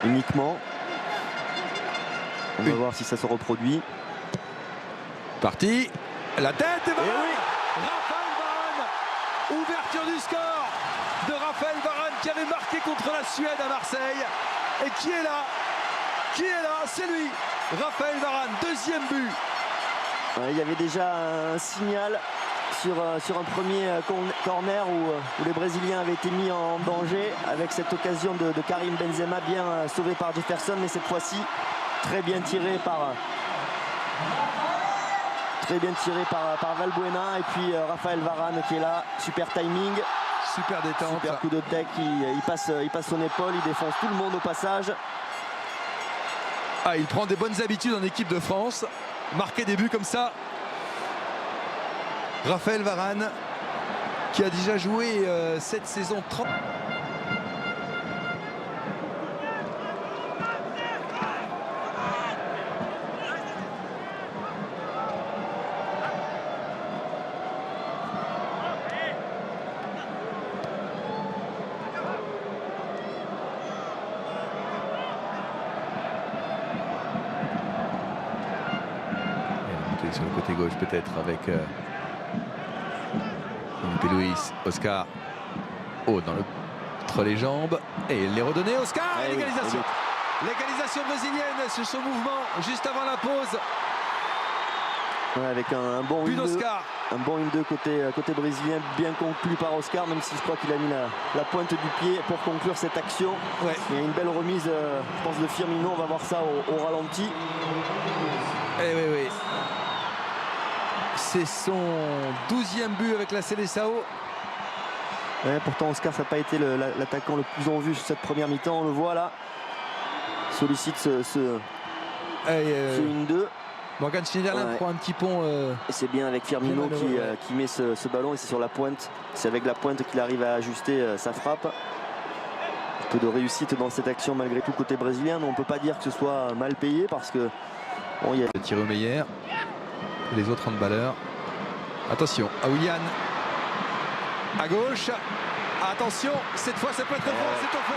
uniquement. On va voir si ça se reproduit. Parti. La tête de Varane. Oui. Raphaël Varane. Ouverture du score de Raphaël Varane qui avait marqué contre la Suède à Marseille. Et qui est là? C'est lui. Raphaël Varane, deuxième but. Il y avait déjà un signal sur un premier corner où les Brésiliens avaient été mis en danger avec cette occasion de Karim Benzema, bien sauvé par Jefferson, mais cette fois-ci très bien tiré par Valbuena, et puis Raphaël Varane qui est là, super timing, Super détente. super coup de tête, il passe son épaule, il défonce tout le monde au passage. Il prend des bonnes habitudes en équipe de France. Marquer des buts comme ça. Raphaël Varane qui a déjà joué cette saison 30. Sur le côté gauche peut-être avec Felipe Luis, Oscar. Oh, entre les jambes. Et il les redonné, Oscar. Et l'égalisation. L'égalisation brésilienne sur son mouvement juste avant la pause. Ouais, avec un bon 1-2. Un bon 1-2 côté brésilien, bien conclu par Oscar, même si je crois qu'il a mis la pointe du pied pour conclure cette action. Ouais. Il y a une belle remise, je pense, de Firmino. On va voir ça au ralenti. Oui. C'est son 12e but avec la Seleção. Ouais, pourtant Oscar, ça n'a pas été l'attaquant le plus en vue sur cette première mi-temps. On le voit là. Sollicite ce 1-2. Morgan Schneiderlin prend un petit pont. Et c'est bien avec Firmino qui met ce ballon, et c'est sur la pointe. C'est avec la pointe qu'il arrive à ajuster sa frappe. Un peu de réussite dans cette action malgré tout côté brésilien, mais on ne peut pas dire que ce soit mal payé parce que bon, il y a... Thierry Meyer. Les autres handballeurs. Attention à Willian. À gauche. Attention, cette fois ça peut être au fond, c'est au fond.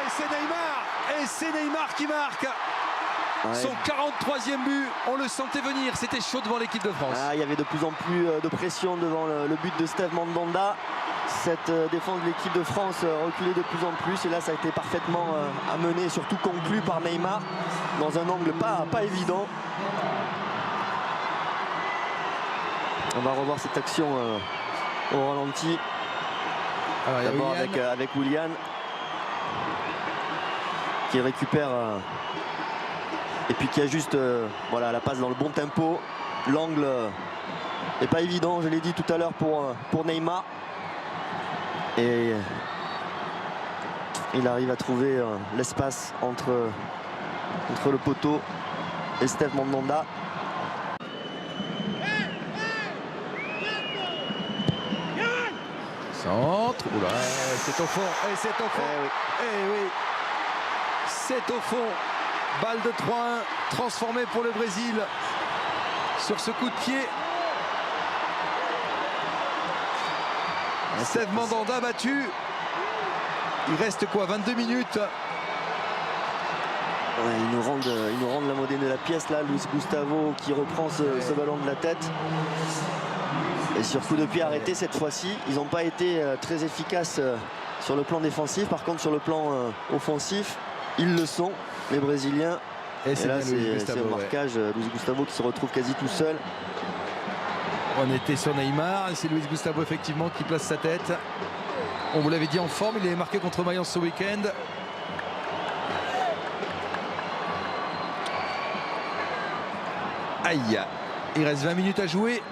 Et c'est Neymar. Et c'est Neymar qui marque. Son 43e but, on le sentait venir, c'était chaud devant l'équipe de France. Il y avait de plus en plus de pression devant le but de Steve Mandanda. Cette défense de l'équipe de France reculait de plus en plus, et là ça a été parfaitement amené, surtout conclu par Neymar dans un angle pas évident. On va revoir cette action au ralenti. D'abord avec Willian qui récupère et puis qui ajuste voilà, la passe dans le bon tempo. L'angle n'est pas évident, je l'ai dit tout à l'heure, pour Neymar. Et il arrive à trouver l'espace entre le poteau et Steve Mandanda. Centre. Oula, c'est au fond. Et c'est au fond. Oui. C'est au fond. Balle de 3-1 transformée pour le Brésil sur ce coup de pied. Steve Mandanda battu. Il reste quoi, 22 minutes. Ils nous rendent la monnaie de la pièce là. Luis Gustavo qui reprend ce ballon de la tête. Et sur coup de pied arrêté cette fois-ci, ils n'ont pas été très efficaces sur le plan défensif. Par contre, sur le plan offensif, ils le sont, les Brésiliens. Et là, c'est un marquage. Luis Gustavo qui se retrouve quasi tout seul. On était sur Neymar et c'est Luis Gustavo effectivement qui place sa tête. On vous l'avait dit, en forme, il avait marqué contre Mayence ce week-end. Aïe, il reste 20 minutes à jouer.